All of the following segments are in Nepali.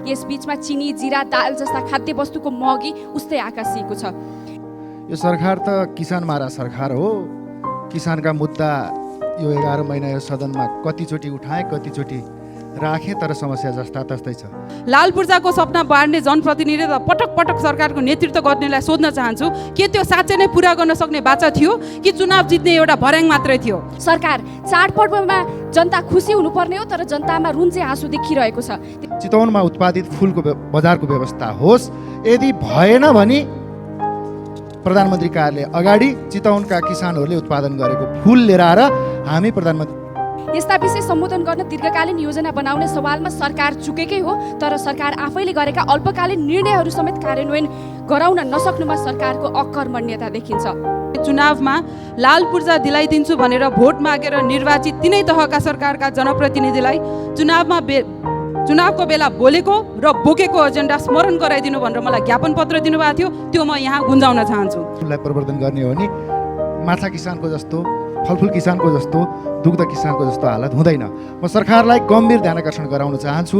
यस बीचमा चिनी, जिरा, दाल जस्ता खाद्य वस्तुको महँगी उस्तै आकाशिएको छ। यो सरकार त किसान मारा सरकार हो। किसानका मुद्दा यो 11 महिना यो सदनमा कतिचोटि उठाए, कतिचोटि राखे, तर समस्या जस्ता तस्तै छ। लाल पूर्जाको सपना बाँड्ने जनप्रतिनिधि त पटक पटक सरकारको नेतृत्व गर्नेलाई सोध्न चाहन्छु, के त्यो साँच्चै नै पुरा गर्न सक्ने बाचा थियो कि चुनाव जित्ने एउटा भर्याङ मात्रै थियो? सरकार चाडपर्वमा जनता खुसी हुनुपर्ने हो, तर जनतामा रुन्चे आँसु देखिरहेको छ। चितवनमा उत्पादित फुलको बजारको व्यवस्था होस्। यदि भएन भने प्रधानमन्त्री कार्यालय अगाडि चितवनका किसानहरूले उत्पादन गरेको फुल लिएर आएर हामी प्रधानमन्त्री यस्ता विषय सम्बोधन गर्न दीर्घकालीन योजना बनाउने सवालमा सरकार चुकेकै हो, तर सरकार आफैले गरेका अल्पकालीन निर्णयहरू समेत कार्यान्वयन गराउन नसक्नुमा सरकारको अकर्मण्यता देखिन्छ। चुनावमा लाल पूर्जा दिलाइदिन्छु भनेर भोट मागेर निर्वाचित तिनै तहका सरकारका जनप्रतिनिधिलाई चुनावको बेला बोलेको र बोकेको एजेन्डा स्मरण गराइदिनु भनेर मलाई ज्ञापन पत्र दिनुभएको थियो। त्यो म यहाँ गुन्जाउन चाहन्छु। परिवर्तन गर्ने हो भने माछा किसानको जस्तो, फलफुल किसानको जस्तो, दुग्ध किसानको जस्तो हालत हुँदैन। म सरकारलाई गम्भीर ध्यानकर्षण गराउन चाहन्छु।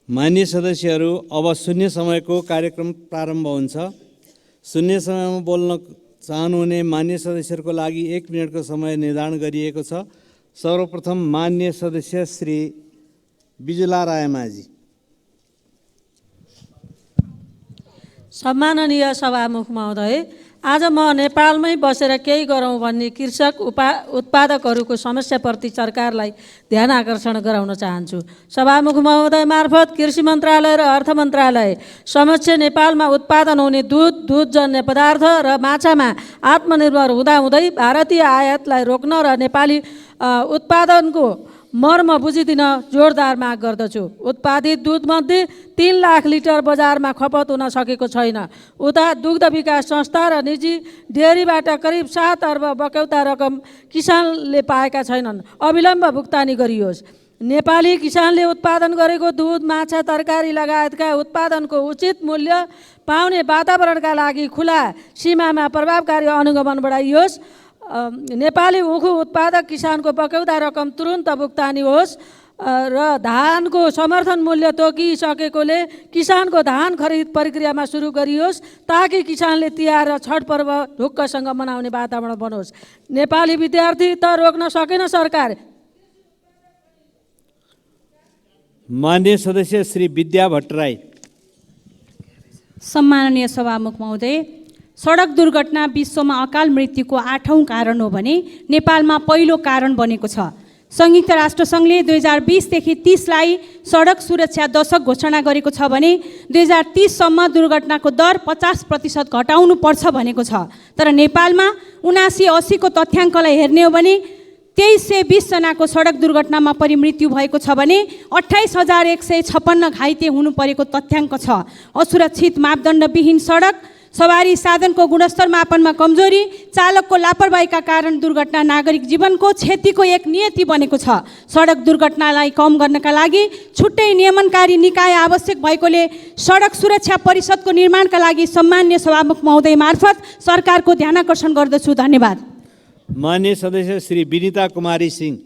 मान्य सदस्यहरू, अब शून्य समयको कार्यक्रम प्रारम्भ हुन्छ। शून्य समयमा बोल्न चाहनुहुने मान्य सदस्यहरूको लागि 1 मिनटको समय निर्धारण गरिएको छ। सर्वप्रथम मान्य सदस्य श्री बिजुला रायमाझी। सम्माननीय सभामुख महोदय, आज म नेपालमै बसेर केही गरौँ भन्ने कृषक उत्पादकहरूको समस्याप्रति सरकारलाई ध्यान आकर्षण गराउन चाहन्छु। सभामुख महोदय मार्फत कृषि मन्त्रालय र अर्थ मन्त्रालय समक्ष नेपालमा उत्पादन हुने दुधजन्य पदार्थ र माछामा आत्मनिर्भर हुँदाहुँदै भारतीय आयातलाई रोक्न र नेपाली उत्पादनको मर्म बुझिदिन जोरदार माग गर्दछु। उत्पादित दुधमध्ये 3 लाख लिटर बजारमा खपत हुन सकेको छैन। उता दुग्ध विकास संस्था र निजी डेयरीबाट करिब 7 अर्ब बक्यौता रकम किसानले पाएका छैनन्। अविलम्ब भुक्तानी गरियोस्। नेपाली किसानले उत्पादन गरेको दुध, माछा, तरकारी लगायतका उत्पादनको उचित मूल्य पाउने वातावरणका लागि खुला सीमामा प्रभावकारी अनुगमन बढाइयोस्। नेपाली उखु उत्पादक किसानको बक्यौता रकम तुरुन्त भुक्तानी होस् र धानको समर्थन मूल्य तोकिसकेकोले किसानको धान खरिद प्रक्रियामा सुरु गरियोस् ताकि किसानले तिहार र छठ पर्व ढुक्कसँग मनाउने वातावरण बनोस्। नेपाली विद्यार्थी त रोक्न सकेन सरकार। मान्य सदस्य श्री विद्या भट्टराई। सम्माननीय सभामुख महोदय, सडक दुर्घटना विश्वमा अकाल मृत्युको 8औं कारण हो भने नेपालमा पहिलो कारण बनेको छ। संयुक्त राष्ट्रसङ्घले 2020देखि 30लाई सडक सुरक्षा दशक घोषणा गरेको छ भने 2030 सम्म दुर्घटनाको दर 50% घटाउनु पर्छ भनेको छ। तर नेपालमा 79-80 को तथ्याङ्कलाई हेर्ने हो भने 2320 जनाको सडक दुर्घटनामा परिमृत्यु भएको छ भने 28156 घाइते हुनु परेको तथ्याङ्क छ। असुरक्षित मापदण्डविहीन सडक, सवारी साधनको गुणस्तर मापनमा कमजोरी, चालकको लापरवाहीका कारण दुर्घटना नागरिक जीवनको क्षतिको एक नियति बनेको छ। सडक दुर्घटनालाई कम गर्नका लागि छुट्टै नियमनकारी निकाय आवश्यक भएकोले सडक सुरक्षा परिषदको निर्माणका लागि सम्मान्य सभामुख महोदय मार्फत सरकारको ध्यानकर्षण गर्दछु। धन्यवाद। मान्य सदस्य श्री विनिता कुमारी सिंह।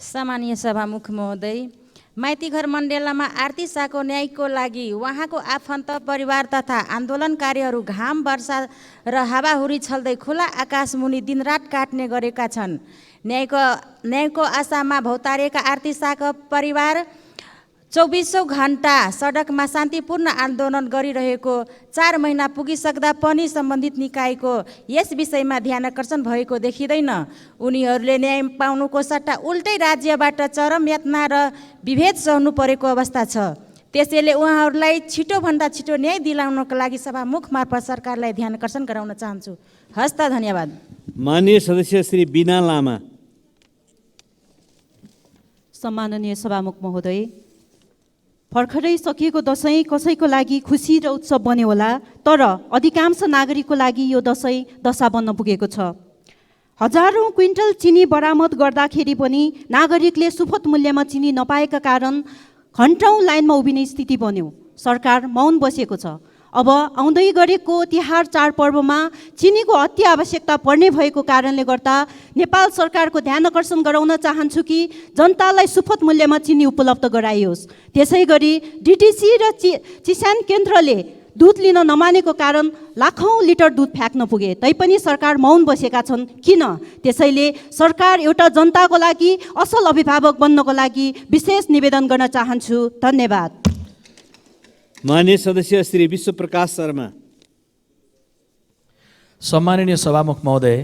सम्मानीय सभामुख महोदय, माइतीघर मण्डेलामा आरती शाहको न्यायको लागि उहाँको आफन्त, परिवार तथा आन्दोलनकारीहरू घाम, वर्षा र हावाहुरी छल्दै खुला आकाश मुनि दिनरात काट्ने गरेका छन्। न्यायको आशामा भौतारिएका आरती शाहको परिवार 24औं घण्टा सडकमा शान्तिपूर्ण आन्दोलन गरिरहेको 4 महिना पुगिसक्दा पनि सम्बन्धित निकायको यस विषयमा ध्यानकर्षण भएको देखिँदैन। उनीहरूले न्याय पाउनुको सट्टा उल्टै राज्यबाट चरम यातना र विभेद सहनु परेको अवस्था छ। त्यसैले उहाँहरूलाई छिटोभन्दा छिटो न्याय दिलाउनको लागि सभामुख मार्फत सरकारलाई ध्यानकर्षण गराउन चाहन्छु। हस्त, धन्यवाद। माननीय सदस्य श्री बिना लामा। सम्माननीय सभामुख महोदय, भर्खरै सकिएको दसैँ कसैको लागि खुसी र उत्सव बन्यो होला, तर अधिकांश नागरिकको लागि यो दसैँ दशा बन्न पुगेको छ। हजारौं क्विन्टल चिनी बरामद गर्दाखेरि पनि नागरिकले सुपथ मूल्यमा चिनी नपाएका कारण घन्टौं लाइनमा उभिने स्थिति बन्यो। सरकार मौन बसेको छ। अब आउँदै गरेको तिहार चाडपर्वमा चिनीको अति आवश्यकता पर्ने भएको कारणले गर्दा नेपाल सरकारको ध्यान आकर्षण गराउन चाहन्छु कि जनतालाई सुपथ मूल्यमा चिनी उपलब्ध गराइयोस्। त्यसै गरी डिटिसी र चिसान केन्द्रले दुध लिन नमानेको कारण लाखौँ लिटर दुध फ्याँक्न पुगे, तैपनि सरकार मौन बसेका छन् किन? त्यसैले सरकार एउटा जनताको लागि असल अभिभावक बन्नको लागि विशेष निवेदन गर्न चाहन्छु। धन्यवाद। माननीय सदस्य श्री विश्वप्रकाश शर्मा। सम्माननीय सभामुख महोदय,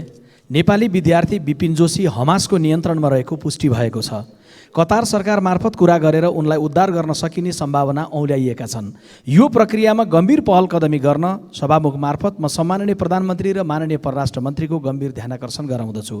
नेपाली विद्यार्थी विपिन जोशी हमासको नियन्त्रणमा रहेको पुष्टि भएको छ। कतार सरकार मार्फत कुरा गरेर उनलाई उद्धार गर्न सकिने सम्भावना औल्याइएका छन्। यो प्रक्रियामा गम्भीर पहल कदमी गर्न सभामुख मार्फत म सम्माननीय प्रधानमन्त्री र माननीय परराष्ट्र मन्त्रीको गम्भीर ध्यानाकर्षण गराउँदछु।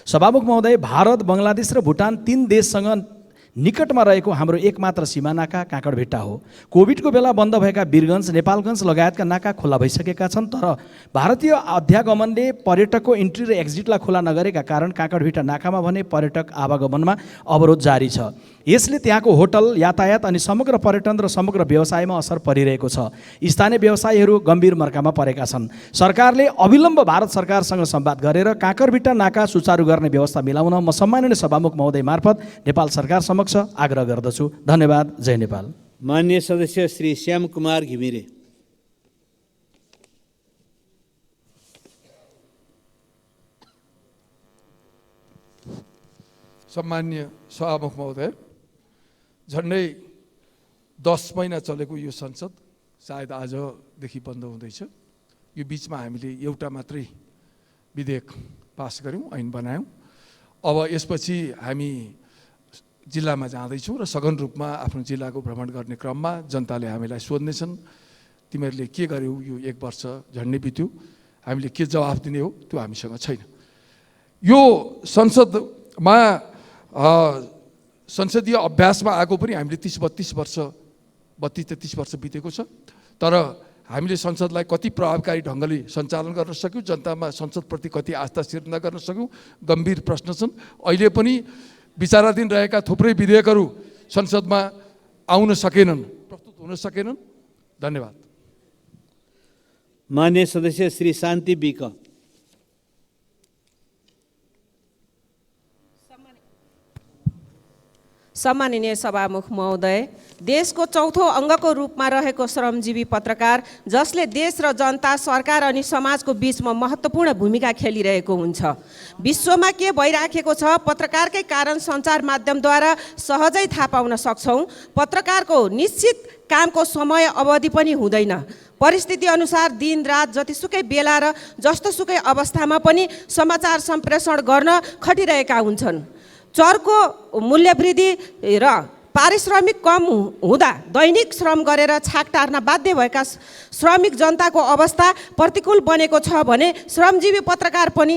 सभामुख महोदय, भारत, बङ्गलादेश र भुटान 3 देशसँग निकटमा रहेको हाम्रो एकमात्र सीमा नाका काँकडभिट्टा हो। कोभिडको बेला बन्द भएका वीरगञ्ज, नेपालगञ्ज लगायतका नाका खुला भइसकेका छन्, तर भारतीय अध्यागमनले पर्यटकको इन्ट्री र एक्जिटलाई खुला नगरेका कारण काँकडभिट्टा नाकामा भने पर्यटक आवागमनमा अवरोध जारी छ। यसले त्यहाँको होटल, यातायात अनि समग्र पर्यटन र समग्र व्यवसायमा असर परिरहेको छ। स्थानीय व्यवसायीहरू गम्भीर मर्कामा परेका छन्। सरकारले अविलम्ब भारत सरकारसँग संवाद गरेर काँकडभिट्टा नाका सुचारू गर्ने व्यवस्था मिलाउन म सम्माननीय सभामुख महोदय मार्फत नेपाल सरकार समक्ष आग्रह गर्दछु। धन्यवाद। जय नेपाल। माननीय सदस्य श्री श्याम कुमार घिमिरे। सम्माननीय सभामुख महोदय, झन्डै 10 महिना चलेको यो संसद सायद आजदेखि बन्द हुँदैछ। यो बिचमा हामीले एउटा मात्रै विधेयक पास गऱ्यौँ, ऐन बनायौँ। अब यसपछि हामी जिल्लामा जाँदैछौँ र सघन रूपमा आफ्नो जिल्लाको भ्रमण गर्ने क्रममा जनताले हामीलाई सोध्नेछन्, तिमीहरूले के गर्यौ, यो 1 वर्ष झन्डै बित्यो, हामीले के जवाफ दिने हो त्यो हामीसँग छैन। यो संसदमा संसदीय अभ्यासमा आएको पनि हामीले 32 वर्ष बितेको छ, तर हामीले संसदलाई कति प्रभावकारी ढङ्गले सञ्चालन गर्न सक्यौँ, जनतामा संसदप्रति कति आस्था सिर्जना गर्न सक्यौँ, गम्भीर प्रश्न छन्। अहिले पनि विचाराधीन रहेका थुप्रै विधेयकहरू संसदमा आउन सकेनन्, प्रस्तुत हुन सकेनन्। धन्यवाद। माननीय सदस्य श्री शान्ति बिक। सम्माननीय सभामुख महोदय, देशको चौथो अङ्गको रूपमा रहेको श्रमजीवी पत्रकार, जसले देश र जनता, सरकार अनि समाजको बीचमा महत्त्वपूर्ण भूमिका खेलिरहेको हुन्छ। विश्वमा के भइराखेको छ पत्रकारकै कारण सञ्चार माध्यमद्वारा सहजै थाहा पाउन सक्छौँ। पत्रकारको निश्चित कामको समय अवधि पनि हुँदैन। परिस्थिति अनुसार दिन रात जतिसुकै बेला र जस्तोसुकै अवस्थामा पनि समाचार सम्प्रेषण गर्न खटिरहेका हुन्छन्। चरको मूल्यवृद्धि र पारिश्रमिक कम हुँदा दैनिक श्रम गरेर छाक टार्न बाध्य भएका श्रमिक जनताको अवस्था प्रतिकूल बनेको छ भने श्रमजीवी पत्रकार पनि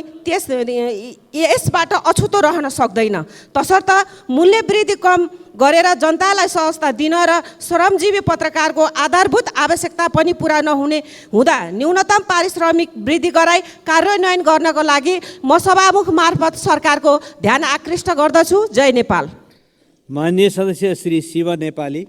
यसबाट अछुतो रहन सक्दैन। तसर्थ मूल्यवृद्धि कम गरेर जनतालाई सहजता दिन र श्रमजीवी पत्रकारको आधारभूत आवश्यकता पनि पुरा नहुने हुँदा न्यूनतम पारिश्रमिक वृद्धि गराई कार्यान्वयन गर्नको लागि म सभामुख मार्फत सरकारको ध्यान आकृष्ट गर्दछु। जय नेपाल। माननीय सदस्य श्री शिव नेपाली।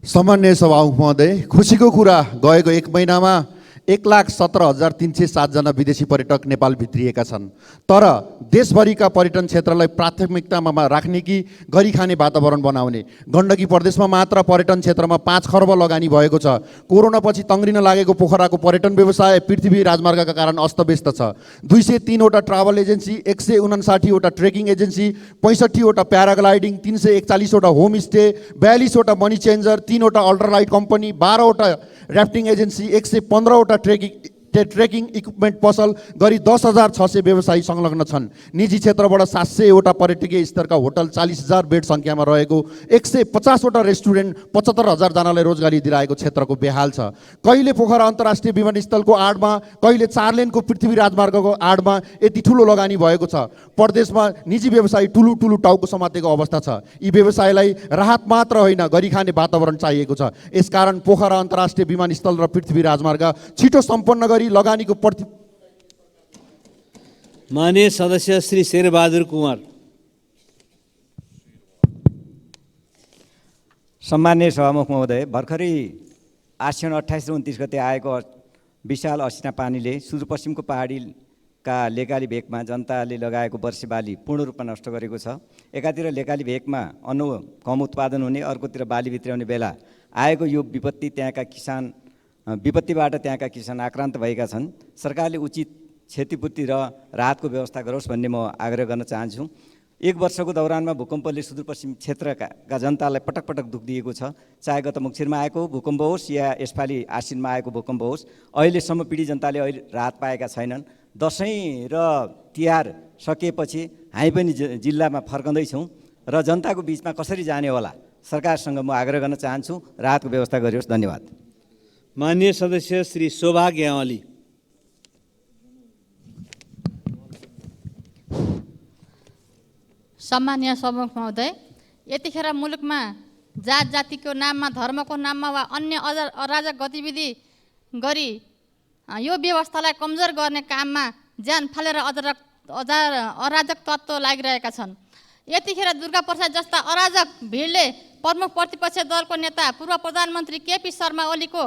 सम्माननीय सभामुख महोदय, खुसीको कुरा, गएको 1 महिनामा 1,17,307 जना विदेशी पर्यटक नेपाल भित्रिएका छन्। तर देशभरिका पर्यटन क्षेत्रलाई प्राथमिकतामा राख्ने कि गरी खाने वातावरण बनाउने, गण्डकी प्रदेशमा मात्र पर्यटन क्षेत्रमा 5 खर्ब लगानी भएको छ। कोरोनापछि तङ्ग्रिन लागेको पोखराको पर्यटन व्यवसाय पृथ्वी राजमार्गका कारण अस्तव्यस्त छ। 203 वटा ट्राभल एजेन्सी, 159 वटा ट्रेकिङ एजेन्सी, 65 वटा प्याराग्लाइडिङ, 341 वटा होमस्टे, 42 वटा मनी चेन्जर, 3 वटा अल्ट्रालाइट कम्पनी, 12 वटा राफ्टिङ एजेन्सी, 115 वटा ट्रेकिङ इक्विपमेन्ट पसल गरी 10,600 व्यवसायी संलग्न छन्। निजी क्षेत्रबाट 700 वटा पर्यटकीय स्तरका होटल, 40,000 बेड सङ्ख्यामा रहेको 150 वटा रेस्टुरेन्ट, 75,000 जनालाई रोजगारी दिइरहेको क्षेत्रको बेहाल छ। कहिले पोखरा अन्तर्राष्ट्रिय विमानस्थलको आडमा, कहिले 4 लेनको पृथ्वी राजमार्गको आडमा यति ठुलो लगानी भएको छ। प्रदेशमा निजी व्यवसायी ठुलो टाउको समातेको अवस्था छ। यी व्यवसायलाई राहत मात्र होइन, गरी खाने वातावरण चाहिएको छ। यसकारण पोखरा अन्तर्राष्ट्रिय विमानस्थल र पृथ्वी राजमार्ग छिटो सम्पन्न लगानीको माननीय सदस्य श्री शेरबहादुर कुमार। सम्माननीय सभामुख महोदय, भर्खरै आश्विन 28 र 29 गते आएको विशाल असिना पानीले सुदूरपश्चिमको पहाडीका लेकाली भेकमा जनताले लगाएको वर्षे बाली पूर्ण रूपमा नष्ट गरेको छ। एकातिर लेकाली भेकमा अन्न कम उत्पादन हुने, अर्कोतिर बाली भित्र्याउने बेला आएको यो विपत्तिबाट त्यहाँका किसान आक्रान्त भएका छन्। सरकारले उचित क्षतिपूर्ति र राहतको व्यवस्था गरोस् भन्ने म आग्रह गर्न चाहन्छु। 1 वर्षको दौरानमा भूकम्पले सुदूरपश्चिम क्षेत्रका जनतालाई पटक पटक दुःख दिएको छ। चाहे गत मङ्सिरमा आएको भूकम्प होस् या यसपालि आश्विनमा आएको भूकम्प होस्, अहिलेसम्म पीडित जनताले अहिले राहत पाएका छैनन्। दसैँ र तिहार सकिएपछि हामी पनि जिल्लामा फर्कँदैछौँ र जनताको बिचमा कसरी जाने होला, सरकारसँग म आग्रह गर्न चाहन्छु राहतको व्यवस्था गरियोस्। धन्यवाद। माननीय सदस्य श्री शोभा ग्यावाली। सम्मानीय सभामुख महोदय, यतिखेर मुलुकमा जात जातिको नाममा, धर्मको नाममा वा अन्य अराजक गतिविधि गरी यो व्यवस्थालाई कमजोर गर्ने काममा ज्यान फालेर अराजक तत्त्व लागिरहेका छन्। यतिखेर दुर्गा प्रसाद जस्ता अराजक भिडले प्रमुख प्रतिपक्ष दलको नेता पूर्व प्रधानमन्त्री केपी शर्मा ओलीको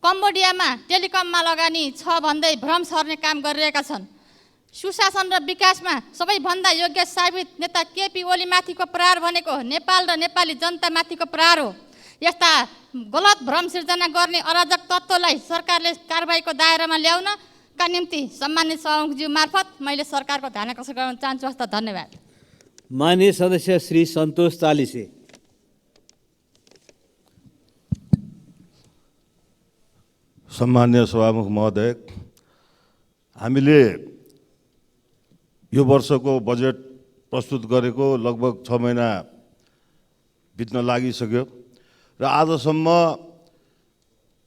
कम्बोडियामा टेलिकममा लगानी छ भन्दै भ्रम सर्ने काम गरिरहेका छन्। सुशासन र विकासमा सबैभन्दा योग्य साबित नेता केपी ओलीमाथिको प्रहार भनेको नेपाल र नेपाली जनतामाथिको प्रहार हो। यस्ता गलत भ्रम सिर्जना गर्ने अराजक तत्त्वलाई सरकारले कारबाहीको दायरामा ल्याउनका निम्ति सम्मानित सभामुखज्यू मार्फत मैले सरकारको ध्यान आकर्षण गर्न चाहन्छु। हस्त धन्यवाद। माननीय सदस्य श्री सन्तोष चालिसे। सम्मान्य सभामुख महोदय, हामीले यो वर्षको बजेट प्रस्तुत गरेको लगभग 6 महिना बित्न लागिसक्यो र आजसम्म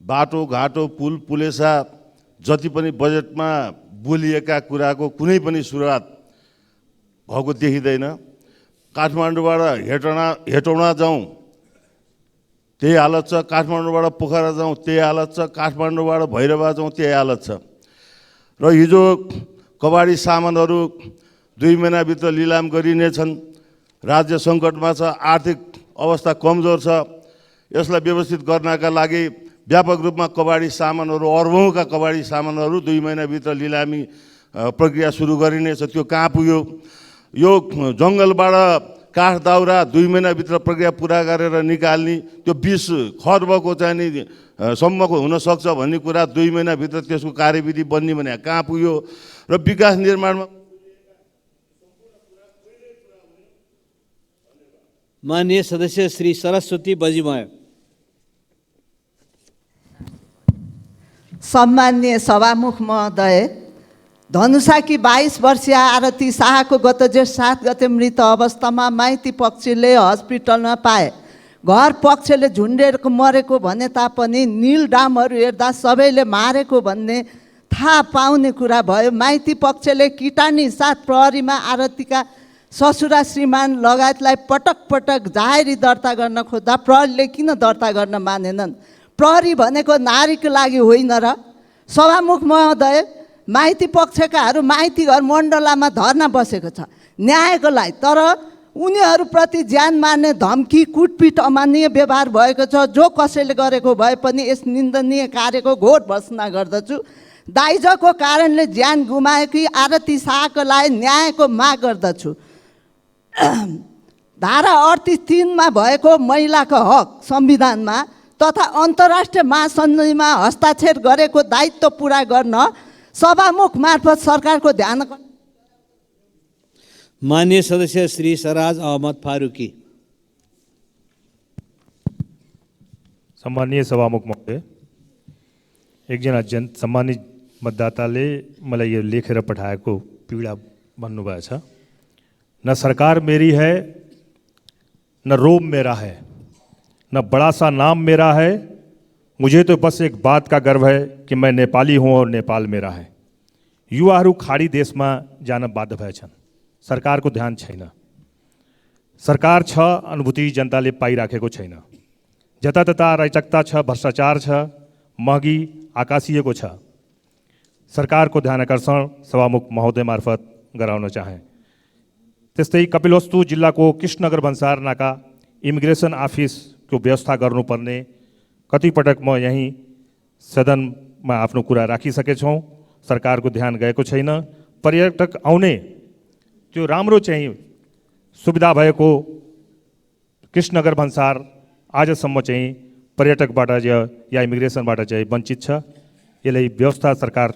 बाटोघाटो पुल पुलेसा जति पनि बजेटमा बोलिएका कुराको कुनै पनि सुरुवात भएको देखिँदैन। काठमाडौँबाट हेटौँडा जाउँ त्यही हालत छ, काठमाडौँबाट पोखरा जाउँ त्यही हालत छ, काठमाडौँबाट भैरवा जाउँ त्यही हालत छ। र हिजो कबाडी सामानहरू 2 महिनाभित्र लिलाम गरिनेछन्। राज्य सङ्कटमा छ, आर्थिक अवस्था कमजोर छ। यसलाई व्यवस्थित गर्नका लागि व्यापक रूपमा कबाडी सामानहरू, अर्बौँका कबाडी सामानहरू 2 महिनाभित्र लिलामी प्रक्रिया सुरु गरिनेछ। त्यो कहाँ पुग्यो? यो जङ्गलबाट काठ दाउरा 2 महिनाभित्र प्रक्रिया पुरा गरेर निकाल्ने, त्यो 20 खर्बको चाहिँ नि सम्मको हुनसक्छ भन्ने कुरा 2 महिनाभित्र त्यसको कार्यविधि बन्ने भने कहाँ पुग्यो? र विकास निर्माणमा माननीय सदस्य श्री सरस्वती बजिमय। सम्मान्य सभामुख महोदय, धनुषाकी 22 वर्षीय आरती शाहको गत जेठ 7 गते मृत अवस्थामा माइती पक्षले हस्पिटलमा पाए। घर पक्षले झुन्डेर मरेको भने तापनि नील डामहरू हेर्दा सबैले मारेको भन्ने थाहा पाउने कुरा भयो। माइती पक्षले किटानी साथ प्रहरीमा आरतीका ससुरा श्रीमान लगायतलाई पटक पटक जाहेरी दर्ता गर्न खोज्दा प्रहरीले किन दर्ता गर्न मानेनन्? प्रहरी भनेको नारीको लागि होइन र? सभामुख महोदय, माइती पक्षकाहरू माइती घर मण्डलामा धर्ना बसेको छ न्यायको लागि, तर उनीहरूप्रति ज्यान मार्ने धम्की, कुटपिट, अमान्य व्यवहार भएको छ। जो कसैले गरेको भए पनि यस निन्दनीय कार्यको घोर भर्त्सना गर्दछु। दाइजोको कारणले ज्यान गुमाएकी आरती शाहको लागि न्यायको माग गर्दछु। धारा 38(3) भएको महिलाको हक संविधानमा तथा अन्तर्राष्ट्रिय महासन्धिमा हस्ताक्षर गरेको दायित्व पुरा गर्न सभामुख मार्फत सरकारको ध्यान। माननीय सदस्य श्री सराज अहमद फारूकी। सम्मानीय सभामुख महोदय, एकजना सम्मानित मतदाताले मलाई यो लेखेर पठाएको पीडा भन्नुभएछ। न सरकार मेरी है, न रोब मेरा है, न बड़ा सा नाम मेरा है। मुझे तो बस एक बात का गर्व है कि मैं नेपाली हूँ और नेपाल मेरा है। युवाहरू खाडी देशमा जान बाध्य भएछन्। सरकारको ध्यान छैन। सरकार छ, अनुभूति जनताले पाइराखेको छैन। जतातता अराजकता छ, भ्रष्टाचार छ, महँगी आकाशिएको छ। सरकारको ध्यान आकर्षण सभामुख महोदय मार्फत गराउन चाहे। त्यस्तै कपिलवस्तु जिल्लाको कृष्णनगर भन्सार नाका इमिग्रेसन अफिसको व्यवस्था गर्नुपर्ने कतिपटक म यहीँ सदनमा आफ्नो कुरा राखिसकेछौँ, सरकारको ध्यान गएको छैन। पर्यटक आउने त्यो राम्रो चाहिँ सुविधा भएको कृष्णनगर भन्सार आजसम्म चाहिँ पर्यटकबाट या इमिग्रेसनबाट चाहिँ वञ्चित छ। यसलाई व्यवस्था सरकार।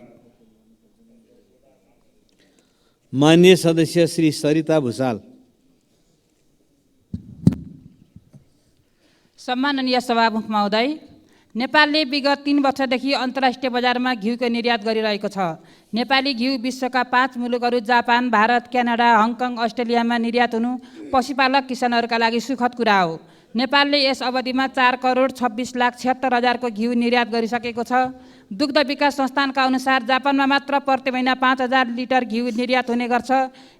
माननीय सदस्य श्री सरिता भुसाल। सम्माननीय सभामुख महोदय, नेपालले विगत 3 वर्षदेखि अन्तर्राष्ट्रिय बजारमा घिउको निर्यात गरिरहेको छ। नेपाली घिउ विश्वका 5 मुलुकहरू जापान, भारत, क्यानाडा, हङकङ, अस्ट्रेलियामा निर्यात हुनु पशुपालक किसानहरूका लागि सुखद कुरा हो। नेपालले यस अवधिमा 4,26,76,000को घिउ निर्यात गरिसकेको छ। दुग्ध विकास संस्थानका अनुसार जापानमा मात्र प्रति महिना 5,000 लिटर घिउ निर्यात हुने गर्छ।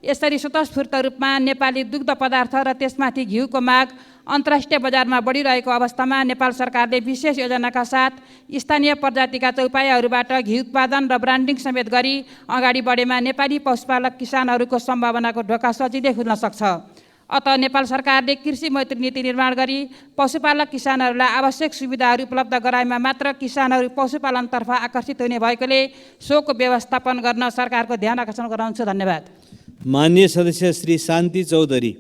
यसरी स्वतस्फूर्त रूपमा नेपाली दुग्ध पदार्थ र त्यसमाथि घिउको माग अन्तर्राष्ट्रिय बजारमा बढिरहेको अवस्थामा नेपाल सरकारले विशेष योजनाका साथ स्थानीय प्रजातिका चौपायाहरूबाट घिउ उत्पादन र ब्रान्डिङ समेत गरी अगाडि बढेमा नेपाली पशुपालक किसानहरूको सम्भावनाको ढोका सजिलै खुल्न सक्छ। अत नेपाल सरकारले कृषि मैत्री नीति निर्माण गरी पशुपालक किसानहरूलाई आवश्यक सुविधाहरू उपलब्ध गराएमा मात्र किसानहरू पशुपालनतर्फ आकर्षित हुने भएकोले सोको व्यवस्थापन गर्न सरकारको ध्यान आकर्षण गराउँछु। धन्यवाद। माननीय सदस्य श्री शान्ति चौधरी।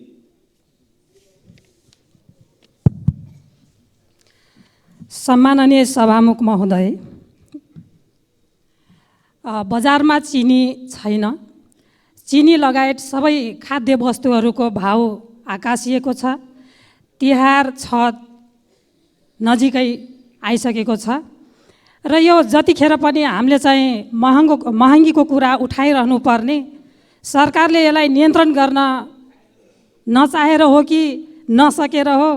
सम्माननीय सभामुख महोदय, बजारमा चिनी छैन। चिनी लगायत सबै खाद्य वस्तुहरूको भाउ आकाशिएको छ। तिहार छठ नजिकै आइसकेको छ र यो जतिखेर पनि हामीले चाहिँ महँगीको कुरा उठाइरहनु पर्ने, सरकारले यसलाई नियन्त्रण गर्न नचाहेर हो कि नसकेर हो,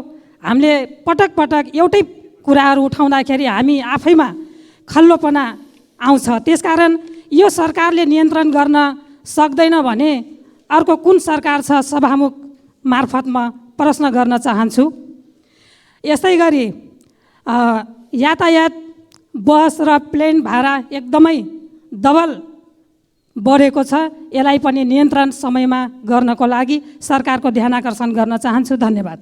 हामीले पटक पटक एउटै कुराहरू उठाउँदाखेरि हामी आफैमा खल्लोपना आउँछ। त्यसकारण यो सरकारले नियन्त्रण गर्न सक्दैन भने अर्को कुन सरकार छ, सभामुख मार्फत म प्रश्न गर्न चाहन्छु। यसै गरी यातायात बस र प्लेन भाडा एकदमै डबल बढेको छ। यसलाई पनि नियन्त्रण समयमा गर्नको लागि सरकारको ध्यान आकर्षण गर्न चाहन्छु। धन्यवाद।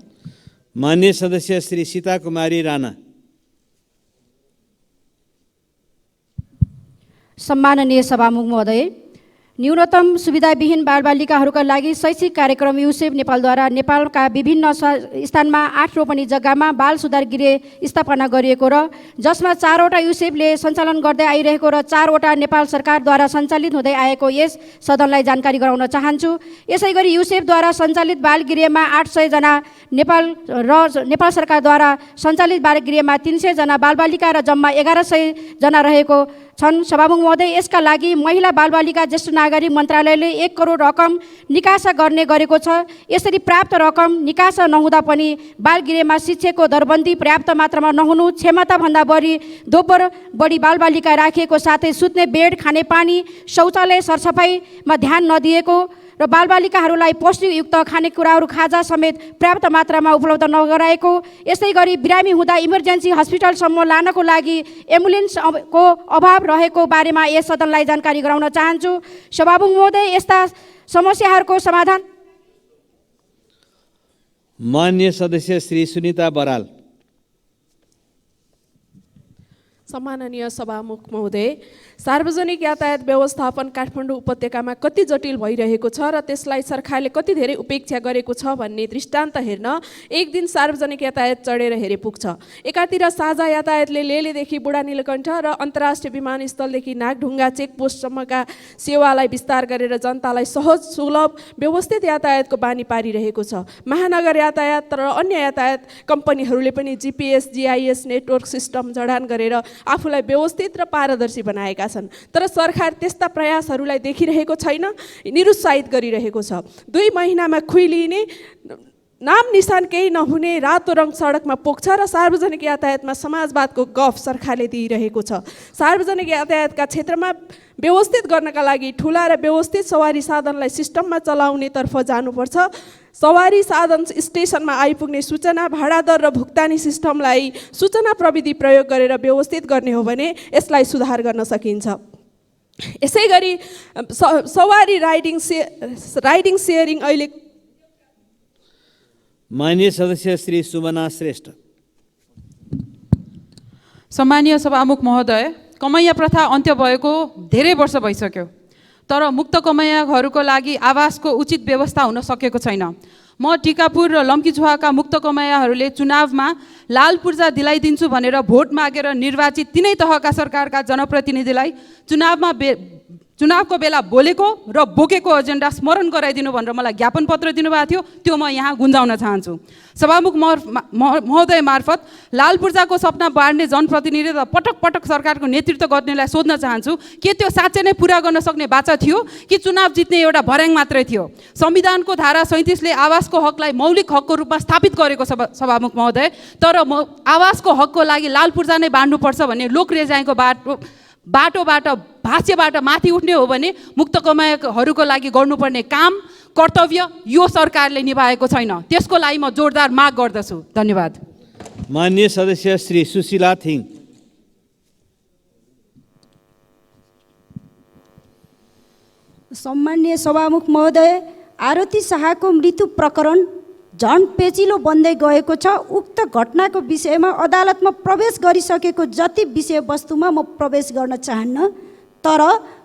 माननीय सदस्य श्री सीता कुमारी राणा। सम्माननीय सभामुख महोदय, न्यूनतम सुविधाविहीन बालबालिकाहरूका लागि शैक्षिक कार्यक्रम युसेफ नेपालद्वारा नेपालका विभिन्न स्थानमा 8 रोपनी जग्गामा बाल सुधार गृह स्थापना गरिएको र जसमा 4वटा युसेफले सञ्चालन गर्दै आइरहेको र 4वटा नेपाल सरकारद्वारा सञ्चालित हुँदै आएको यस सदनलाई जानकारी गराउन चाहन्छु। यसै गरी युसेफद्वारा सञ्चालित बाल गृहमा 800 जना नेपाल सरकारद्वारा सञ्चालित बाल गृहमा 300 जना बालबालिका र जम्मा 1100 जना रहेको छन्। सभामुख महोदय, यसका लागि महिला बालबालिका ज्येष्ठ नागरिक मन्त्रालयले 1 करोड रकम निकासा गर्ने गरेको छ। यसरी प्राप्त रकम निकासा नहुँदा पनि बालगृहमा शिक्षकको दरबन्दी पर्याप्त मात्रामा नहुनु, क्षमताभन्दा बढी बालबालिका राखिएको साथै सुत्ने बेड, खानेपानी, शौचालय सरसफाइमा ध्यान नदिएको र बालबालिकाहरूलाई पौष्टिकयुक्त खानेकुराहरू खाजा समेत पर्याप्त मात्रामा उपलब्ध नगराएको, यसै गरी बिरामी हुँदा इमर्जेन्सी हस्पिटलसम्म लानको लागि एम्बुलेन्सको अभाव रहेको बारेमा यस सदनलाई जानकारी गराउन चाहन्छु। सभामुख महोदय, यस्ता समस्याहरूको समाधान। माननीय सदस्य श्री सुनिता बराल। सम्माननीय सभामुख महोदय, सार्वजनिक यातायात व्यवस्थापन काठमाडौँ उपत्यकामा कति जटिल भइरहेको छ र त्यसलाई सरकारले कति धेरै उपेक्षा गरेको छ भन्ने दृष्टान्त हेर्न एक दिन सार्वजनिक यातायात चढेर हेरे पुग्छ। एकातिर साझा यातायातले लेलेदेखि बुढा नीलकण्ठ र अन्तर्राष्ट्रिय विमानस्थलदेखि नागढुङ्गा चेकपोस्टसम्मका सेवालाई विस्तार गरेर जनतालाई सहज, सुलभ, व्यवस्थित यातायातको बानी पारिरहेको छ। महानगर यातायात र अन्य यातायात कम्पनीहरूले पनि GPS, GIS नेटवर्क सिस्टम जडान गरेर आफूलाई व्यवस्थित र पारदर्शी बनाएका छन्, तर सरकार त्यस्ता प्रयासहरूलाई देखिरहेको छैन, निरुत्साहित गरिरहेको छ। 2 महिनामा खुइलिने, नाम निशान केही नहुने रातो रङ सडकमा पोख्छ र सार्वजनिक यातायातमा समाजवादको गफ सरकारले दिइरहेको छ। सार्वजनिक यातायातका क्षेत्रमा व्यवस्थित गर्नका लागि ठुला र व्यवस्थित सवारी साधनलाई सिस्टममा चलाउनेतर्फ जानुपर्छ। सवारी साधन स्टेसनमा आइपुग्ने सूचना, भाडा दर र भुक्तानी सिस्टमलाई सूचना प्रविधि प्रयोग गरेर व्यवस्थित गर्ने हो भने यसलाई सुधार गर्न सकिन्छ। यसै गरी सवारी राइडिङ सेयरिङ अहिले। माननीय सदस्य श्री सुमना श्रेष्ठ। सम्मानीय सभामुख महोदय, कमैया प्रथा अन्त्य भएको धेरै वर्ष भइसक्यो, तर मुक्त कमैयाहरूको लागि आवासको उचित व्यवस्था हुन सकेको छैन। म टिकापुर र लम्कीचुहाका मुक्त कमैयाहरूले चुनावमा लाल पूर्जा दिलाइदिन्छु भनेर भोट मागेर निर्वाचित तिनै तहका सरकारका जनप्रतिनिधिलाई चुनावको बेला बोलेको र बोकेको एजेन्डा स्मरण गराइदिनु भनेर मलाई ज्ञापन पत्र दिनुभएको थियो। त्यो म यहाँ गुन्जाउन चाहन्छु। सभामुख महोदय मार्फत लाल पूर्जाको सपना बाँड्ने जनप्रतिनिधि र पटक पटक सरकारको नेतृत्व गर्नेलाई सोध्न चाहन्छु, के त्यो साँच्चै नै पुरा गर्न सक्ने बाचा थियो कि चुनाव जित्ने एउटा भर्याङ मात्रै थियो? संविधानको धारा 37ले आवासको हकलाई मौलिक हकको रूपमा स्थापित गरेको छ सभामुख महोदय, तर आवासको हकको लागि लाल पूर्जा नै बाँड्नुपर्छ भन्ने लोक रेजाइको बाटोबाट भाष्यबाट माथि उठ्ने हो भने मुक्त कमाइहरूको लागि गर्नुपर्ने काम कर्तव्य यो सरकारले निभाएको छैन। त्यसको लागि म जोरदार माग गर्दछु। धन्यवाद। माननीय सदस्य श्री सुशीला थिङ। सम्माननीय सभामुख महोदय, आरती शाहको मृत्यु प्रकरण झन पेचिलो बन्दै गएको छ। उक्त घटनाको विषयमा अदालतमा प्रवेश गरिसकेको जति विषयवस्तुमा म प्रवेश गर्न चाहन्न, तर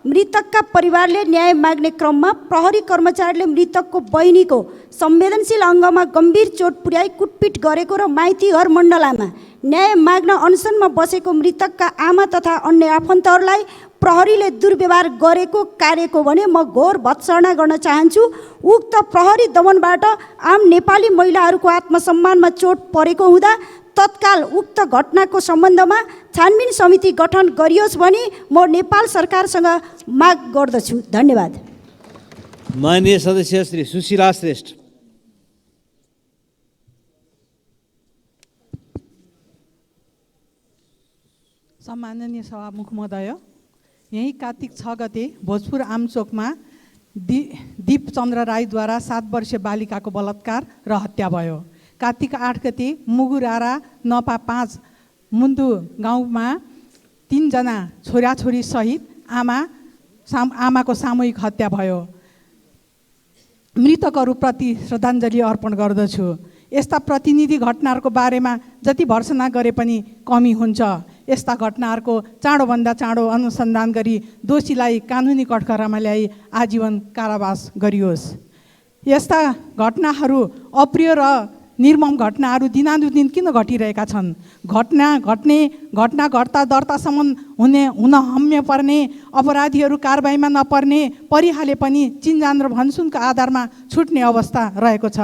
मृतकका परिवारले न्याय माग्ने क्रममा प्रहरी कर्मचारीले मृतकको बहिनीको संवेदनशील अङ्गमा गम्भीर चोट पुर्याई कुटपिट गरेको र माइतीघर मण्डलामा न्याय माग्न अनसनमा बसेको मृतकका आमा तथा अन्य आफन्तहरूलाई प्रहरीले दुर्व्यवहार गरेको कार्यको भने म घोर भत्सना गर्न चाहन्छु। उक्त प्रहरी दमनबाट आम नेपाली महिलाहरूको आत्मसम्मानमा चोट परेको हुँदा तत्काल उक्त घटनाको सम्बन्धमा छानबिन समिति गठन गरियोस् भनी म नेपाल सरकारसँग माग गर्दछु। धन्यवाद। माननीय सदस्य श्री सुशीला श्रेष्ठ। सम्माननीय सभामुख महोदय, यही कार्तिक 6 गते भोजपुर आमचोकमा दीपचन्द्र राईद्वारा 7 वर्षीय बालिकाको बलात्कार र हत्या भयो। कार्तिक 8 गते मुगुरारा नपा 5 मुन्दु गाउँमा 3 जना छोराछोरी सहित आमाको सामूहिक हत्या भयो। मृतकहरूप्रति श्रद्धाञ्जली अर्पण गर्दछु। यस्ता प्रतिनिधि घटनाहरूको बारेमा जति भर्सना गरे पनि कमी हुन्छ। यस्ता घटनाहरूको चाँडोभन्दा चाँडो अनुसन्धान गरी दोषीलाई कानुनी कठघरामा ल्याई आजीवन कारावास गरियोस्। यस्ता घटनाहरू अप्रिय र निर्मम घटनाहरू दिनानुदिन किन घटिरहेका छन्? घटना घट्दा दर्तासम्म हुन हम्य पर्ने अपराधीहरू कारबाहीमा नपर्ने परिहाले पनि चिन्जान र भनसुनको आधारमा छुट्ने अवस्था रहेको छ।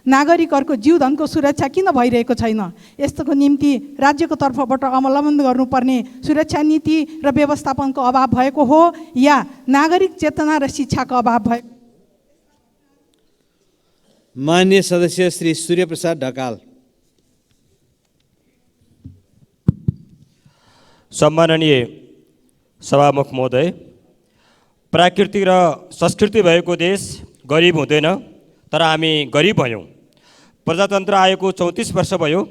नागरिकहरूको जीवधनको सुरक्षा किन भइरहेको छैन? यस्तोको निम्ति राज्यको तर्फबाट अवलम्बन गर्नुपर्ने सुरक्षा नीति र व्यवस्थापनको अभाव भएको हो या नागरिक चेतना र शिक्षाको अभाव भएको? माननीय सदस्य श्री सूर्यप्रसाद ढकाल। सम्माननीय सभामुख महोदय, प्राकृतिक र संस्कृति भएको देश गरिब हुँदैन, तर हामी गरिब भयौँ। प्रजातन्त्र आएको 34 वर्ष भयो।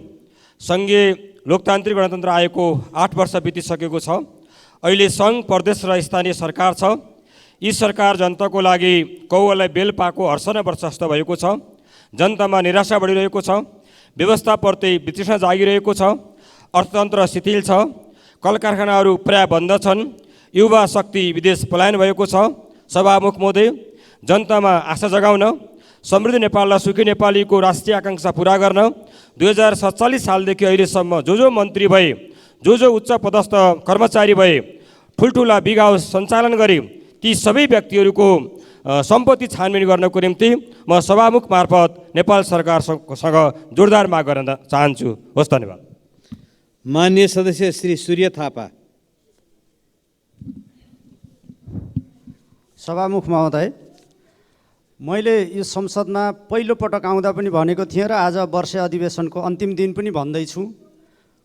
सङ्घीय लोकतान्त्रिक गणतन्त्र आएको 8 वर्ष बितिसकेको छ। अहिले सङ्घ, प्रदेश र स्थानीय सरकार छ। यी सरकार जनताको लागि कौवालाई बेल पाएको हर्षण वर्ष जस्तो भएको छ। जनतामा निराशा बढिरहेको छ। व्यवस्थाप्रति वितृष्णा जागिरहेको छ। अर्थतन्त्र शिथिल छ। कल कारखानाहरू प्राय बन्द छन्। युवा शक्ति विदेश पलायन भएको छ। सभामुख महोदय, जनतामा आशा जगाउन, समृद्ध नेपाल र सुखी नेपालीको राष्ट्रिय आकाङ्क्षा पुरा गर्न 2047 सालदेखि अहिलेसम्म जो मन्त्री भए, जो उच्च पदस्थ कर्मचारी भए, ठुल्ठुला बिग हाउस सञ्चालन गरे, ती सबै व्यक्तिहरूको सम्पत्ति छानबिन गर्नको निम्ति म सभामुख मार्फत नेपाल सरकारसँग जोरदार माग गर्न चाहन्छु। हस्, धन्यवाद। माननीय सदस्य श्री सूर्य थापा। सभामुख महोदय, मैले यो संसदमा पहिलो पटक आउँदा पनि भनेको थिएँ र आज वर्ष अधिवेशनको अन्तिम दिन पनि भन्दैछु।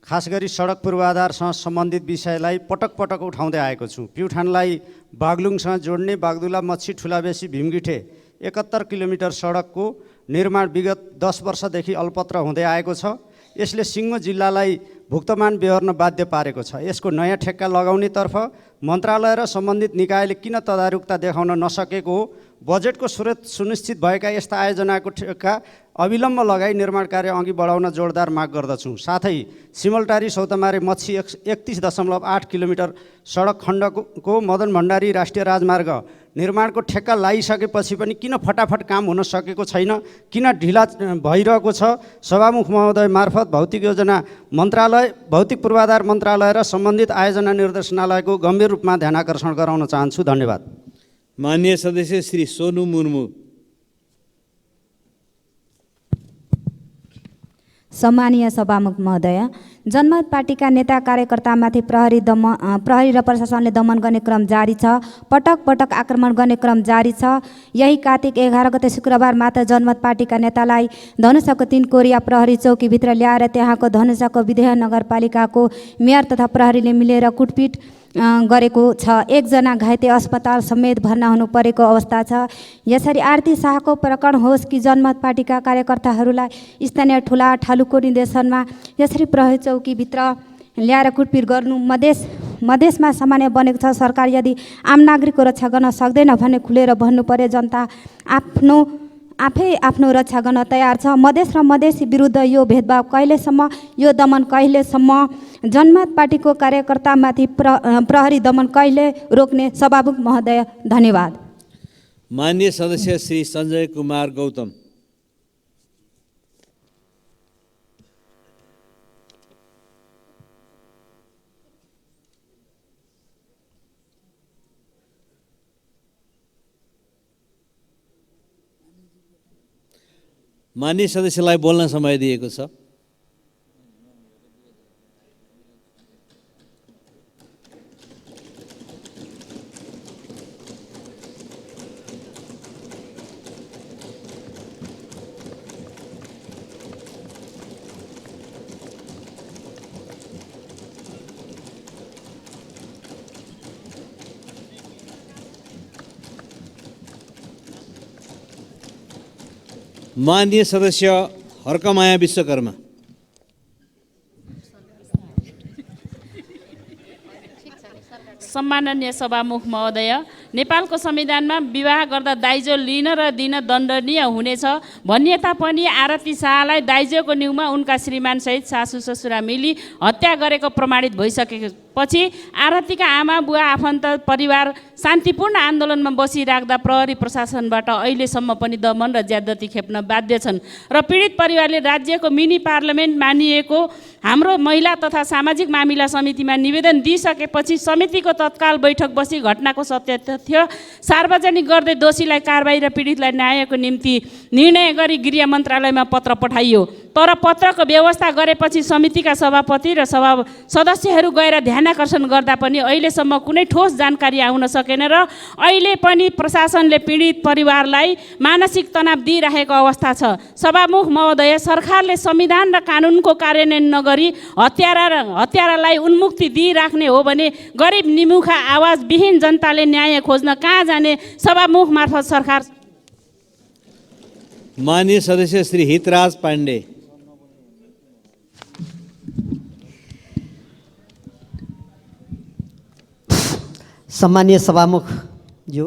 खास गरी सडक पूर्वाधारसँग सम्बन्धित विषयलाई पटक पटक उठाउँदै आएको छु। प्युठानलाई बागलुङसँग जोड्ने बागदुला मच्छी ठुलाबेसी भीमगिठे 71 किलोमिटर सडकको निर्माण विगत 10 वर्षदेखि अल्पत्र हुँदै आएको छ। यसले सिङ्गो जिल्लालाई भुक्तमान बेहोर्न बाध्य पारेको छ। यसको नयाँ ठेक्का लगाउनेतर्फ मन्त्रालय र सम्बन्धित निकायले किन तदारुकता देखाउन नसकेको हो? बजेटको स्रोत सुनिश्चित भएका यस्ता आयोजनाको ठेक्का अविलम्ब लगाई निर्माण कार्य अघि बढाउन जोडदार माग गर्दछौँ। साथै सिमलटारी सौतमारे मच्छी 31.8 किलोमिटर सडक खण्डको मदन भण्डारी राष्ट्रिय राजमार्ग निर्माणको ठेक्का लगाइसकेपछि पनि किन फटाफट काम हुन सकेको छैन? किन ढिला भइरहेको छ? सभामुख महोदय मार्फत भौतिक योजना मन्त्रालय, भौतिक पूर्वाधार मन्त्रालय र सम्बन्धित आयोजना निर्देशनालयको गम्भीर रूपमा ध्यानाकर्षण गराउन चाहन्छु। धन्यवाद। माननीय सदस्य श्री सोनु मुर्मू। सम्मानीय सभामुख महोदय, जनमत पार्टीका नेता कार्यकर्तामाथि प्रहरी र प्रशासनले दमन गर्ने क्रम जारी छ। पटक पटक आक्रमण गर्ने क्रम जारी छ। यही कार्तिक 11 गते शुक्रबार मात्र जनमत पार्टीका नेतालाई धनुषाको 3 कोरिया प्रहरी चौकीभित्र ल्याएर त्यहाँको धनुषाको विधेय नगरपालिकाको मेयर तथा प्रहरीले मिलेर कुटपिट गरेको छ। एकजना घाइते अस्पताल समेत भर्ना हुनु परेको अवस्था छ। यसरी आरती शाहको प्रकरण होस् कि जनमत पार्टीका कार्यकर्ताहरूलाई स्थानीय ठुला ठालुको निर्देशनमा यसरी प्रहरी चौकीभित्र ल्याएर कुटपिट गर्नु मधेसमा सामान्य बनेको छ। सरकार यदि आम नागरिकको रक्षा गर्न सक्दैन भने खुलेर भन्नु पर्यो। जनता आफै आफ्नो रक्षा गर्न तयार छ। मधेस र मधेसी विरुद्ध यो भेदभाव कहिलेसम्म, यो दमन कहिलेसम्म, जनमत पार्टीको कार्यकर्तामाथि प्रहरी दमन कहिले रोक्ने? सभामुख महोदय, धन्यवाद। माननीय सदस्य श्री सञ्जय कुमार गौतम। माननीय सदस्यलाई बोल्न समय दिएको छ। माननीय सदस्य हर्कमाया विश्वकर्मा। सम्माननीय सभामुख महोदय, नेपालको संविधानमा विवाह गर्दा दाइजो लिन र दिन दण्डनीय हुनेछ भनिए तापनि आरती शाहलाई दाइजोको न्युमा उनका श्रीमानसहित सासू ससुरा मिली हत्या गरेको प्रमाणित भइसकेपछि आरतीका आमा बुवा आफन्त परिवार शान्तिपूर्ण आन्दोलनमा बसिराख्दा प्रहरी प्रशासनबाट अहिलेसम्म पनि दमन र ज्यादती खेप्न बाध्य छन् र पीडित परिवारले राज्यको मिनी पार्लियामेन्ट मानिएको हाम्रो महिला तथा सामाजिक मामिला समितिमा निवेदन दिइसकेपछि समितिको तत्काल बैठक बसी घटनाको सत्य तथ्य सार्वजनिक गर्दै दोषीलाई कारबाही र पीडितलाई न्यायको निम्ति निर्णय गरी गृह मन्त्रालयमा पत्र पठाइयो। तर पत्रको व्यवस्था गरेपछि समितिका सभापति र सदस्यहरू गएर ध्यानाकर्षण गर्दा पनि अहिलेसम्म कुनै ठोस जानकारी आउन सकेन र अहिले पनि प्रशासनले पीडित परिवारलाई मानसिक तनाव दिइरहेको अवस्था छ। सभामुख महोदय, सरकारले संविधान र कानुनको कार्यान्वयन नगरी हत्यारालाई उन्मुक्ति दिइराख्ने हो भने गरिब निमुखा आवाज विहीन जनताले न्याय खोज्न कहाँ जाने? सभामुख मार्फत सरकार। माननीय सदस्य श्री हितराज पाण्डे। सम्मानीय सभामुखज्यू,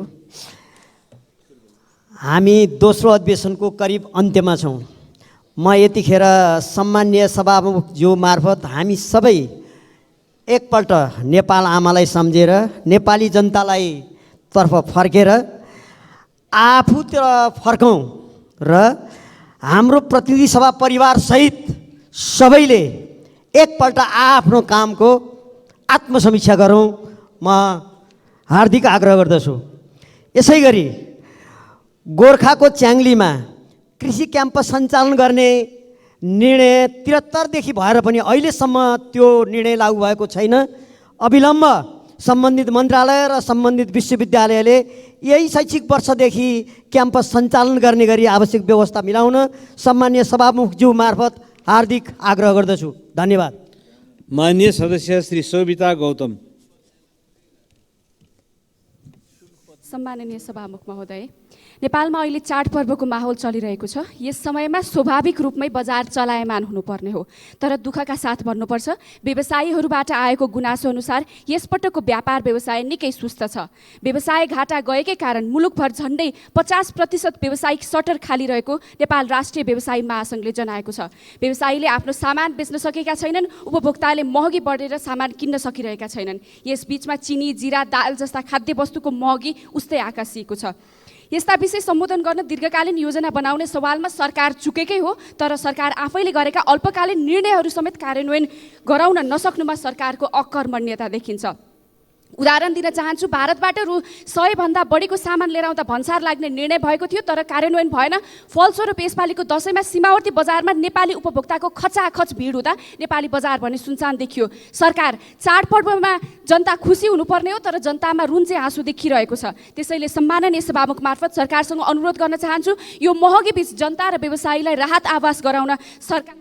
हामी दोस्रो अधिवेशनको करिब अन्त्यमा छौँ। म यतिखेर सम्मानीय सभामुखज्यू मार्फत हामी सबै एकपल्ट नेपाल आमालाई सम्झेर नेपाली जनतालाई तर्फ फर्केर आफूतिर फर्कौँ र हाम्रो प्रतिनिधि सभा परिवारसहित सबैले एकपल्ट आफ्नो कामको आत्मसमीक्षा गरौँ, म हार्दिक आग्रह गर्दछु। यसै गरी गोर्खाको च्याङ्लीमा कृषि क्याम्पस सञ्चालन गर्ने निर्णय 73देखि भएर पनि अहिलेसम्म त्यो निर्णय लागू भएको छैन। अविलम्ब सम्बन्धित मन्त्रालय र सम्बन्धित विश्वविद्यालयले यही शैक्षिक वर्षदेखि क्याम्पस सञ्चालन गर्ने गरी आवश्यक व्यवस्था मिलाउन सम्मानीय सभामुखज्यू मार्फत हार्दिक आग्रह गर्दछु। धन्यवाद। माननीय सदस्य श्री शोभिता गौतम। सम्माननीय सभामुख महोदय, नेपालमा अहिले चाडपर्वको माहौल चलिरहेको छ। यस समयमा स्वाभाविक रूपमै बजार चलायमान हुनुपर्ने हो, तर दुःखका साथ भन्नुपर्छ व्यवसायीहरूबाट आएको गुनासो अनुसार यसपटकको व्यापार व्यवसाय निकै सुस्त छ। व्यवसाय घाटा गएकै कारण मुलुकभर झन्डै 50% व्यावसायिक सटर खाली रहेको नेपाल राष्ट्रिय व्यवसायी महासङ्घले जनाएको छ। व्यवसायीले आफ्नो सामान बेच्न सकेका छैनन्, उपभोक्ताले महँगी बढेर सामान किन्न सकिरहेका छैनन्। यस बीचमा चिनी, जिरा, दाल जस्ता खाद्य वस्तुको महँगी उस्तै आकाशिएको छ। यस्ता विषय सम्बोधन गर्न दीर्घकालीन योजना बनाउने सवालमा सरकार चुकेकै हो, तर सरकार आफैले गरेका अल्पकालीन निर्णयहरू समेत कार्यान्वयन गराउन नसक्नुमा सरकारको अकर्मण्यता देखिन्छ। उदाहरण दिन चाहन्छु, भारतबाट रु 100 भन्दा बढीको सामान लिएर आउँदा भन्सार लाग्ने निर्णय भएको थियो, तर कार्यान्वयन भएन। फलस्वरूप यसपालिको दशैँमा सीमावर्ती बजारमा नेपाली उपभोक्ताको खचाखच भिड हुँदा नेपाली बजार भने सुनसान देखियो। सरकार चाडपर्वमा जनता खुसी हुनुपर्ने हो, तर जनतामा रुन चाहिँ आँसु देखिरहेको छ। त्यसैले सम्माननीय सभामुख मार्फत सरकारसँग अनुरोध गर्न चाहन्छु, यो महँगी बीच जनता र व्यवसायीलाई राहत आवास गराउन सरकार।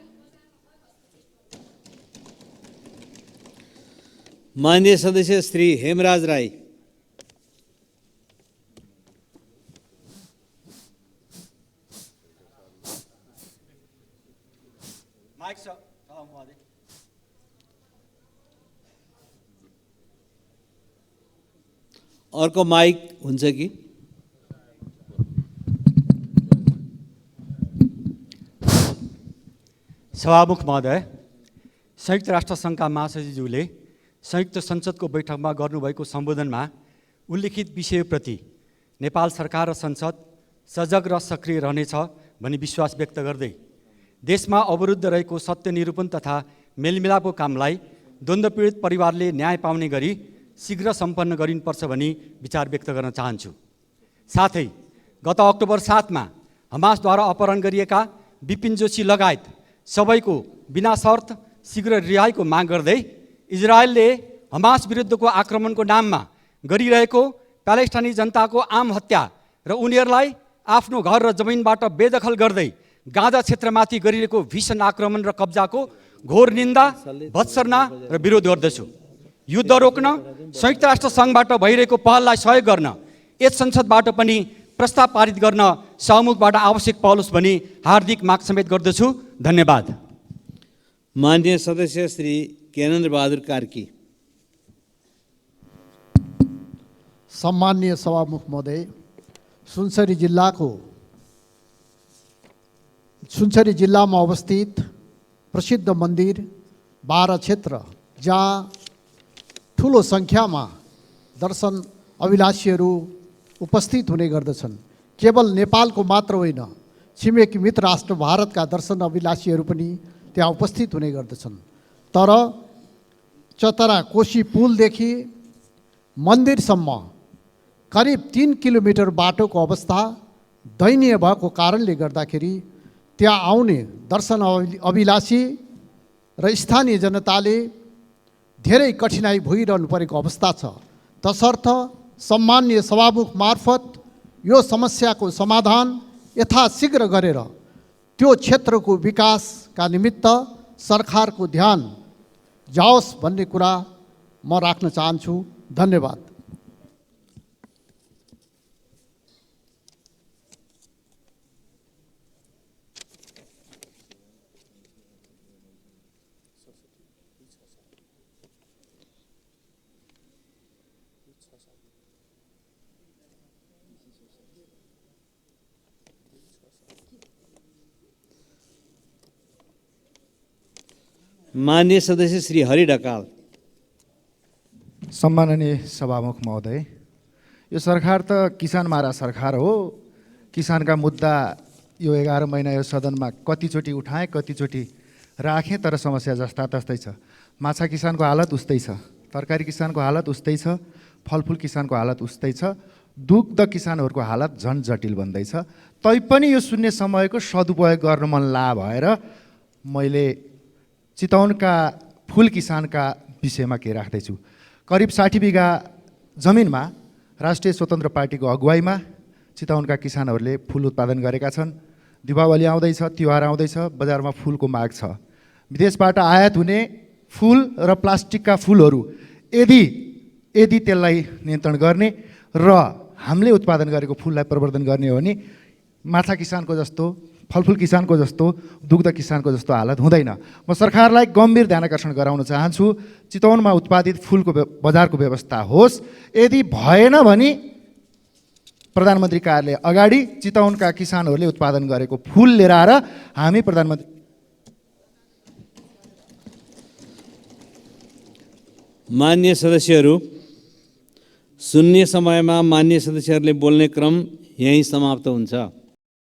माननीय सदस्य श्री हेमराज राई। अर्को माइक हुन्छ कि? सभामुख महोदय, संयुक्त राष्ट्र सङ्घका महासचिवज्यूले संयुक्त संसदको बैठकमा गर्नुभएको सम्बोधनमा उल्लेखित विषयप्रति नेपाल सरकार र संसद सजग र सक्रिय रहनेछ भनी विश्वास व्यक्त गर्दै देशमा अवरुद्ध रहेको सत्य निरूपण तथा मेलमिलापको कामलाई द्वन्द्वपीडित परिवारले न्याय पाउने गरी शीघ्र सम्पन्न गरिनुपर्छ भनी विचार व्यक्त गर्न चाहन्छु। साथै गत अक्टोबर 7 मा हमासद्वारा अपहरण गरिएका विपिन जोशी लगायत सबैको बिना शर्त शीघ्र रिहाईको माग गर्दै इजरायलले हमास विरुद्धको आक्रमणको नाममा गरिरहेको प्यालेस्टाइनी जनताको आम हत्या र उनीहरूलाई आफ्नो घर र जमिनबाट बेदखल गर्दै गाजा क्षेत्रमाथि गरिरहेको भीषण आक्रमण र कब्जाको घोर निन्दा, भत्सना र विरोध गर्दछु। युद्ध रोक्न संयुक्त राष्ट्र सङ्घबाट भइरहेको पहललाई सहयोग गर्न यस संसदबाट पनि प्रस्ताव पारित गर्न सभामुखबाट आवश्यक पहल होस् भनी हार्दिक माग समेत गर्दछु। धन्यवाद। माननीय सदस्य श्री ज्ञानेन्द्र बहादुर कार्की। सम्माननीय सभामुख महोदय, सुनसरी जिल्लामा अवस्थित प्रसिद्ध मन्दिर बारा क्षेत्र, जहाँ ठुलो सङ्ख्यामा दर्शन अभिलाषीहरू उपस्थित हुने गर्दछन्। केवल नेपालको मात्र होइन, छिमेकी मित्र राष्ट्र भारतका दर्शन अभिलाषीहरू पनि त्यहाँ उपस्थित हुने गर्दछन्। तर चतरा कोशी पुलदेखि मन्दिरसम्म करिब 3 किलोमिटर बाटोको अवस्था दयनीय भएको कारणले गर्दाखेरि त्यहाँ आउने दर्शन अभिलाषी र स्थानीय जनताले धेरै कठिनाइ भोगिरहनु परेको अवस्था छ। तसर्थ सम्माननीय सभामुख मार्फत यो समस्याको समाधान यथाशीघ्र गरेर त्यो क्षेत्रको विकासका निमित्त सरकारको ध्यान जाओस् भन्ने कुरा म राख्न चाहन्छु। धन्यवाद। माननीय सदस्य श्री हरि ढकाल। सम्माननीय सभामुख महोदय, यो सरकार त किसान मारा सरकार हो। किसानका मुद्दा यो 11 महिना यो सदनमा कतिचोटि उठाएँ, कतिचोटि राखेँ, तर समस्या जस्ता तस्तै छ। माछा किसानको हालत उस्तै छ, तरकारी किसानको हालत उस्तै छ, फलफुल किसानको हालत उस्तै छ, दुग्ध किसानहरूको हालत झन् जटिल बन्दैछ। तैपनि यो शून्य समयको सदुपयोग गर्न मन भएर मैले चितवनका फुल किसानका विषयमा के राख्दैछु। करिब 60 बिघा जमिनमा राष्ट्रिय स्वतन्त्र पार्टीको अगुवाईमा चितवनका किसानहरूले फुल उत्पादन गरेका छन्। दीपावली आउँदैछ, तिहार आउँदैछ, बजारमा फुलको माग छ। विदेशबाट आयात हुने फुल र प्लास्टिकका फुलहरू यदि त्यसलाई नियन्त्रण गर्ने र हामीले उत्पादन गरेको फुललाई प्रवर्धन गर्ने हो भने माछा किसानको जस्तो, फलफुल किसानको जस्तो, दुग्ध किसानको जस्तो हालत हुँदैन। म सरकारलाई गम्भीर ध्यानकर्षण गराउन चाहन्छु, चितवनमा उत्पादित फुलको बजारको व्यवस्था होस्। यदि भएन भने प्रधानमन्त्री कार्यालय अगाडि चितवनका किसानहरूले उत्पादन गरेको फुल लिएर आएर हामी प्रधानमन्त्री मान्य सदस्यहरू, शून्य समयमा मान्य सदस्यहरूले बोल्ने क्रम यहीँ समाप्त हुन्छ।